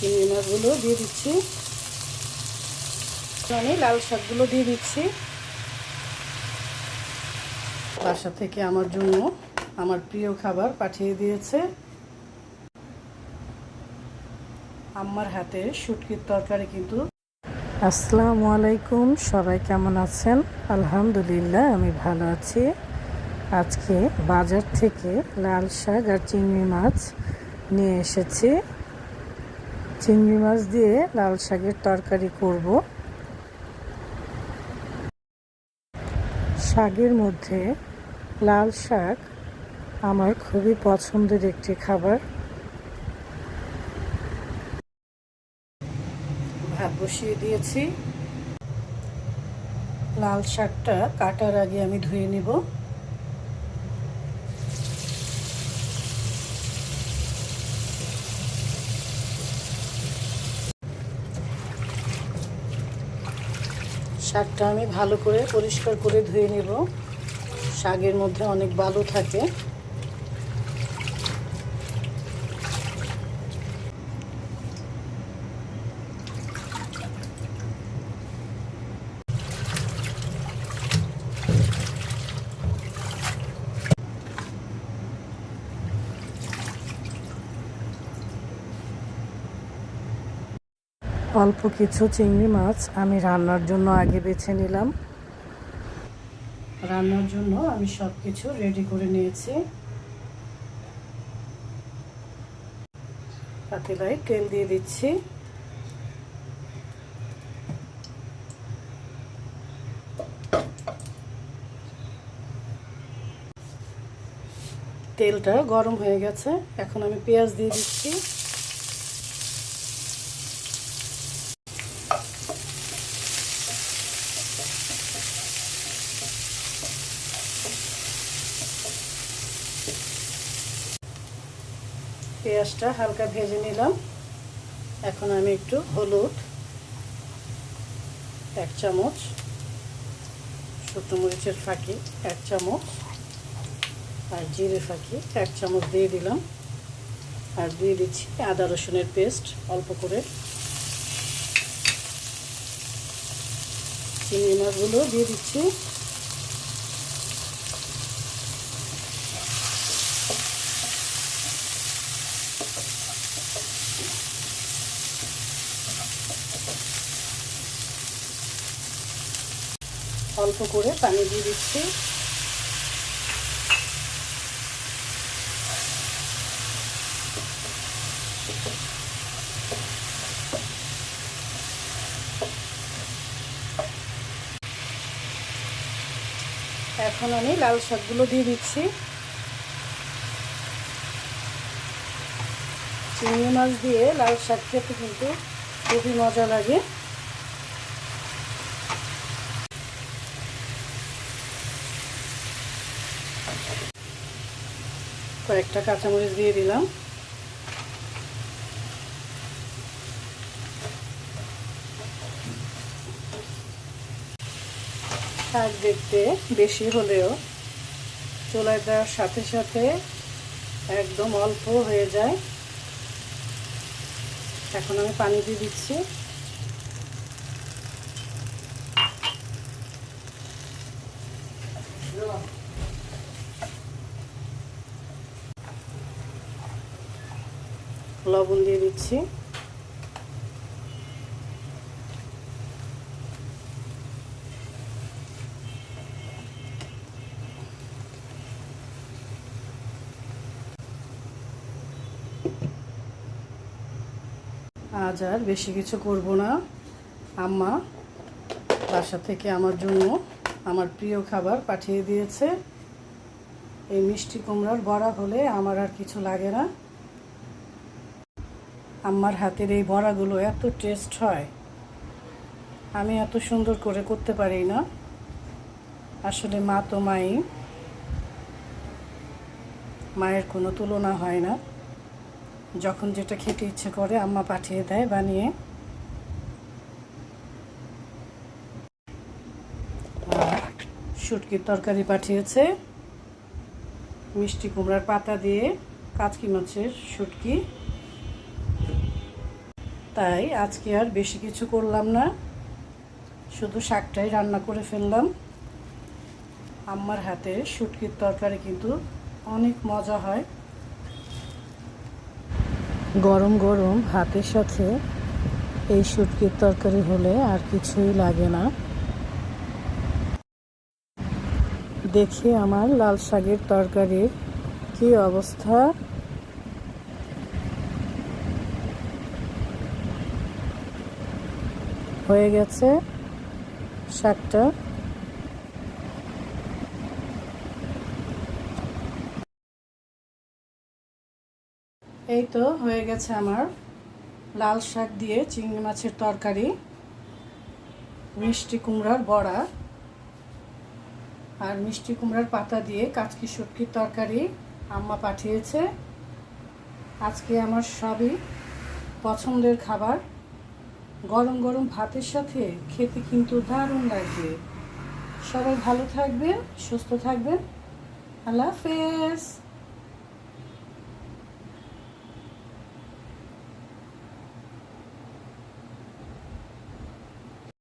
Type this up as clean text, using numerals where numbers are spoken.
চিংড়ি মাছগুলো দিয়ে দিচ্ছি। আমি লাল শাকগুলো দিয়ে দিচ্ছি। বাসা থেকে আমার জন্য আমার প্রিয় খাবার পাঠিয়ে দিয়েছে আম্মার হাতে শুটকির তরকারি। কিন্তু আসসালামু আলাইকুম, সবাই কেমন আছেন? আলহামদুলিল্লাহ, আমি ভালো আছি। আজকে বাজার থেকে লাল শাক আর চিংড়ি মাছ নিয়ে এসেছি। চিংড়ি মাছ দিয়ে লাল শাকের তরকারি করব। শাকের মধ্যে লাল শাক আমার খুবই পছন্দের একটি খাবার। ভাত বসিয়ে দিয়েছি। লাল শাকটা কাটার আগে আমি ধুয়ে নেব। শাকটা আমি ভালো করে পরিষ্কার করে ধুয়ে নেব। শাকের মধ্যে অনেক বালু থাকে। অল্প কিছু চিংড়ি মাছ আমি রান্নার জন্য আগে বেছে নিলাম। রান্নার জন্য আমি সব কিছু রেডি করে নিয়েছি। পাতিলায় তেল দিয়ে দিচ্ছি। তেলটা গরম হয়ে গেছে, এখন আমি পেঁয়াজ দিয়ে দিচ্ছি। পেঁয়াজটা হালকা ভেজে নিলাম। এখন আমি একটু হলুদ 1 চামচ, শুকনো মরিচের ফাঁকি 1 চামচ আর জিরে ফাঁকি 1 চামচ দিয়ে দিলাম। আর দিয়ে দিচ্ছি আদা রসুনের পেস্ট অল্প করে। চিংড়ি মাছগুলো দিয়ে দিচ্ছি। অল্প করে পানি দিয়ে দিচ্ছি। এখন আমি লাল শাকগুলো দিয়ে দিচ্ছি। চিংড়ি মাছ দিয়ে লাল শাক খেতে কিন্তু খুবই মজা লাগে। কয়েকটা কাঁচামরিচ দিয়ে দিলাম। শাক দেখতে বেশি হলেও চুলায় দেওয়ার সাথে সাথে একদম অল্প হয়ে যায়। এখন আমি পানি দিয়ে দিচ্ছি। লবণ দিয়ে দিচ্ছি। আজ আর বেশি কিছু করব না। আম্মা বাসা থেকে আমার জন্য আমার প্রিয় খাবার পাঠিয়ে দিয়েছে। এই মিষ্টি কুমড়ার বড়া হলে আমার আর কিছু লাগে না। আম্মার হাতের এই বড়াগুলো এত টেস্ট হয়, আমি এত সুন্দর করে করতে পারি না। আসলে মা তো মাই, মায়ের কোনো তুলনা হয় না। যখন যেটা খেতে ইচ্ছে করে আম্মা পাঠিয়ে দেয় বানিয়ে। আর শুটকির তরকারি পাঠিয়েছে, মিষ্টি কুমড়ার পাতা দিয়ে কাচকি মাছের শুটকি। তাই আজকে আর বেশি কিছু করলাম না, শুধু শাকটাই রান্না করে ফেললাম। আম্মার হাতে শুটকির তরকারি কিন্তু অনেক মজা হয়। গরম গরম ভাতের সাথে এই শুটকির তরকারি হলে আর কিছুই লাগে না। দেখে আমার লাল শাকের তরকারির কি অবস্থা। হয়ে গেছে শাকটা। এই তো হয়ে গেছে আমার লাল শাক দিয়ে চিংড়ি মাছের তরকারি, মিষ্টি কুমড়ার বড়া আর মিষ্টি কুমড়ার পাতা দিয়ে কাচকি শুটকির তরকারি আম্মা পাঠিয়েছে। আজকে আমার সবই পছন্দের খাবার। গরম গরম ভাতের সাথে খেতে কিন্তু দারুণ লাগবে। সবাই ভালো থাকবেন, সুস্থ থাকবেন। আল্লাহ হাফেজ।